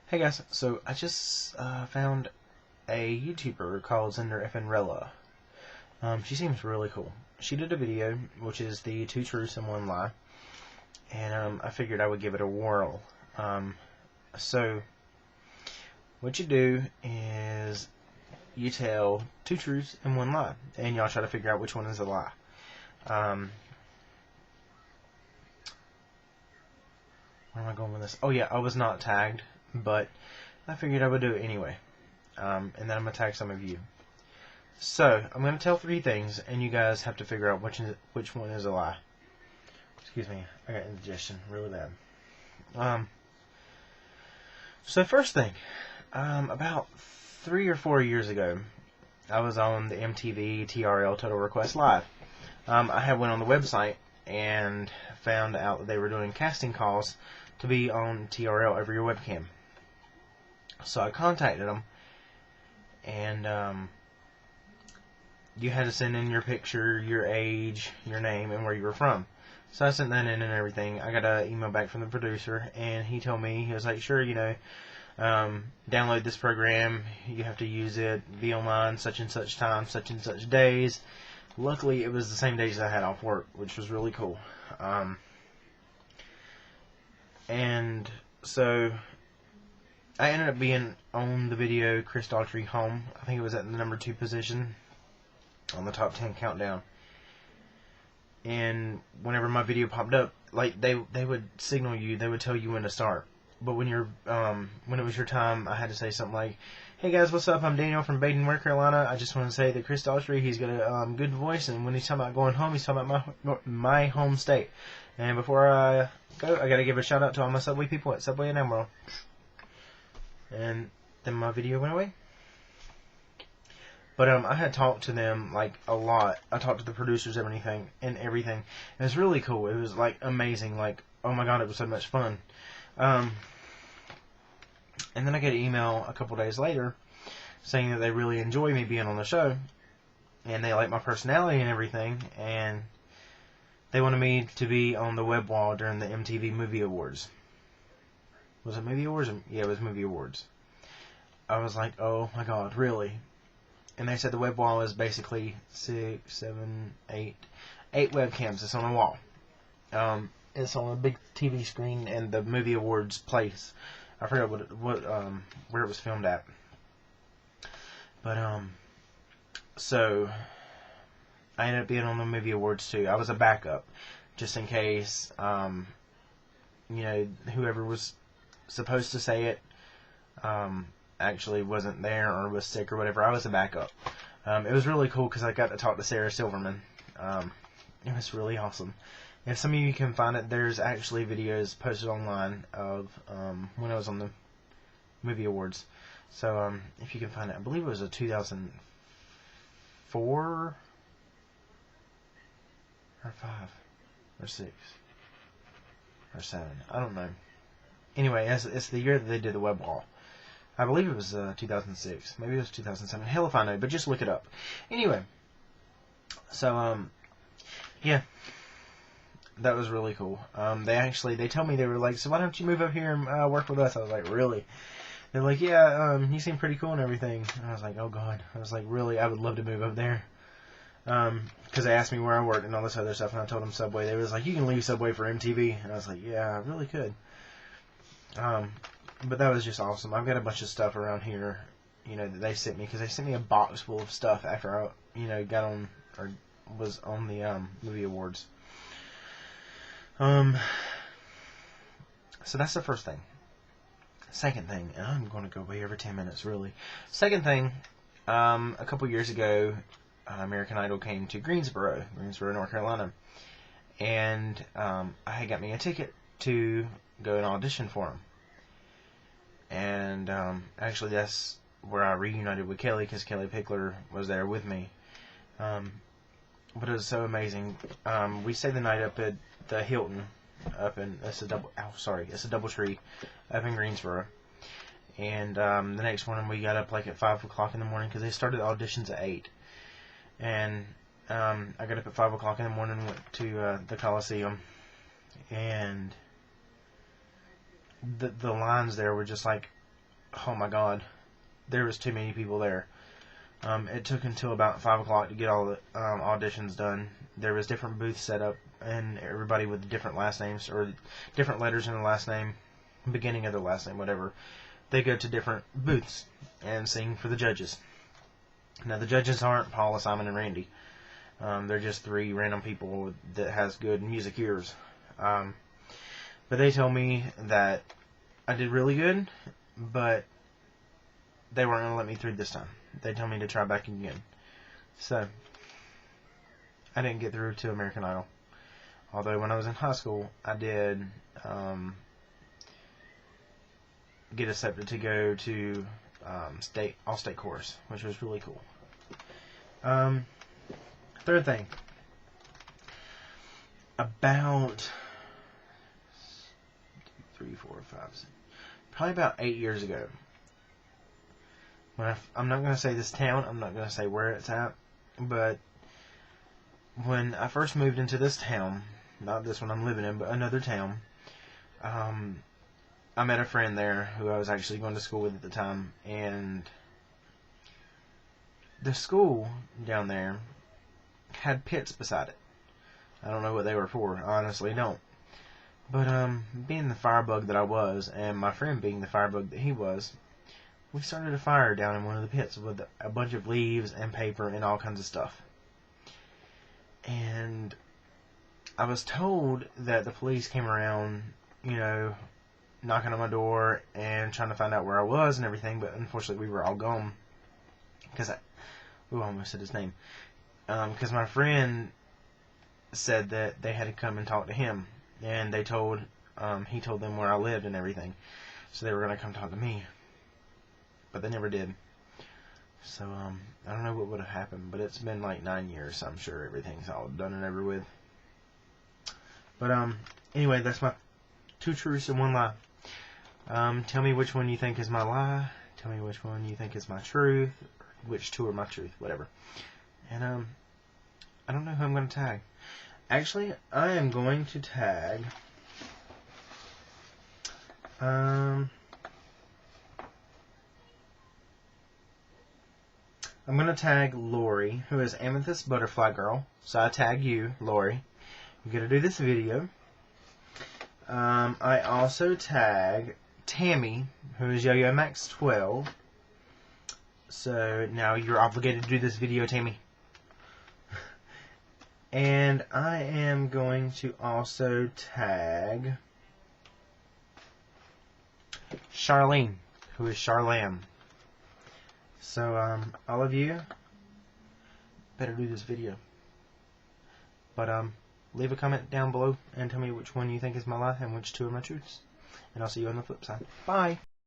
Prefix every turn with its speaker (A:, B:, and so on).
A: Hey guys, so I just found a YouTuber called ZenderFNRella. She seems really cool. She did a video, which is the 2 truths and 1 lie, and I figured I would give it a whirl. So what you do is you tell 2 truths and 1 lie, and y'all try to figure out which one is a lie. Where am I going with this? Oh yeah, I was not tagged, but I figured I would do it anyway. And then I'm going to tag some of you. So, I'm going to tell 3 things, and you guys have to figure out which one is a lie. Excuse me, I got indigestion really bad. So first thing, about 3 or 4 years ago, I was on the MTV TRL Total Request Live. I had went on the website and found out that they were doing casting calls to be on TRL over your webcam. So I contacted them, and you had to send in your picture, your age, your name, and where you were from. So I sent that in and everything. I got an email back from the producer, and he told me, he was like, sure, download this program, you have to use it, be online such and such time, such and such days. Luckily, it was the same days I had off work, which was really cool. And so I ended up being on the video Chris Daughtry Home. I think it was at the number 2 position on the top 10 countdown. And whenever my video popped up, like they would signal you, they would tell you when to start. But when it was your time, I had to say something like, "Hey guys, what's up? I'm Daniel from Baden, North Carolina. I just want to say that Chris Daughtry, he's got a good voice, and when he's talking about going home, he's talking about my home state. And before I go, I got to give a shout out to all my Subway people at Subway and Emerald." And then my video went away. But I had talked to them like a lot. I talked to the producers and everything. And it was really cool. It was like amazing. Like, oh my god, it was so much fun. And then I get an email a couple days later saying that they really enjoy me being on the show, and they like my personality and everything, and they wanted me to be on the web wall during the MTV Movie Awards. Was it Movie Awards? Yeah, it was Movie Awards. I was like, oh my god, really? And they said the web wall is basically 6, 7, 8 webcams. It's on a wall. It's on a big TV screen, and the Movie Awards place. I forgot where it was filmed at. But so I ended up being on the Movie Awards too. I was a backup, just in case whoever was supposed to say it actually wasn't there or was sick or whatever. I was a backup. It was really cool because I got to talk to Sarah Silverman. It was really awesome. If some of you can find it, there's actually videos posted online of when I was on the Movie Awards. So if you can find it, I believe it was a 2004 or 5 or 6 or 7. I don't know. Anyway, it's the year that they did the web wall. I believe it was 2006. Maybe it was 2007. Hell if I know, but just look it up. Anyway, so yeah, that was really cool. They told me, they were like, so why don't you move up here and work with us? I was like, really? They're like, yeah, you seem pretty cool and everything. And I was like, oh god. I was like, really? I would love to move up there. Because they asked me where I worked and all this other stuff, and I told them Subway. They was like, you can leave Subway for MTV. And I was like, yeah, I really could. But that was just awesome. I've got a bunch of stuff around here, that they sent me, because they sent me a box full of stuff after I, got on, or was on the Movie Awards. So that's the first thing. Second thing, and I'm going to go way over 10 minutes, really. Second thing, a couple years ago, American Idol came to Greensboro, North Carolina, and I had got me a ticket to go and audition for them. And actually, that's where I reunited with Kelly, because Kelly Pickler was there with me. But it was so amazing. We stayed the night up at the Hilton, it's a DoubleTree up in Greensboro. And the next morning we got up like at 5 o'clock in the morning, because they started auditions at 8. And I got up at 5 o'clock in the morning, went to the Coliseum, and the lines there were just like oh my god, there was too many people there. It took until about 5 o'clock to get all the auditions done. There was different booths set up, and everybody with different last names, or different letters in the last name, beginning of the last name, whatever. They go to different booths and sing for the judges. Now, the judges aren't Paula, Simon, and Randy. They're just 3 random people that has good music ears. But they told me that I did really good, but they weren't going to let me through this time. They told me to try back again. So, I didn't get through to American Idol. Although when I was in high school, I did get accepted to go to all-state chorus, which was really cool. Third thing. About 3, 4, 5, 6, probably about 8 years ago. I'm not going to say this town, I'm not going to say where it's at, but when I first moved into this town, not this one I'm living in, but another town, I met a friend there who I was actually going to school with at the time, and the school down there had pits beside it. I don't know what they were for, I honestly don't. But being the firebug that I was, and my friend being the firebug that he was, we started a fire down in one of the pits with a bunch of leaves and paper and all kinds of stuff. And I was told that the police came around, you know, knocking on my door and trying to find out where I was and everything, but unfortunately we were all gone. Because I almost said his name. Because my friend said that they had to come and talk to him. And he told them where I lived and everything. So they were going to come talk to me. But they never did. So, I don't know what would have happened, but it's been like 9 years, so I'm sure everything's all done and over with. But, anyway, that's my 2 truths and 1 lie. Tell me which one you think is my lie. Tell me which one you think is my truth. Which 2 are my truth, whatever. And, I don't know who I'm going to tag. Actually, I am going to tag, I'm going to tag Lori, who is AmethystButterflyGrl. So I tag you, Lori. You're going to do this video. I also tag Tammy, who is yoyomax12. So now you're obligated to do this video, Tammy. And I am going to also tag Charlene, who is charlambe. So, all of you better do this video. But, leave a comment down below and tell me which one you think is my lie and which 2 are my truths. And I'll see you on the flip side. Bye!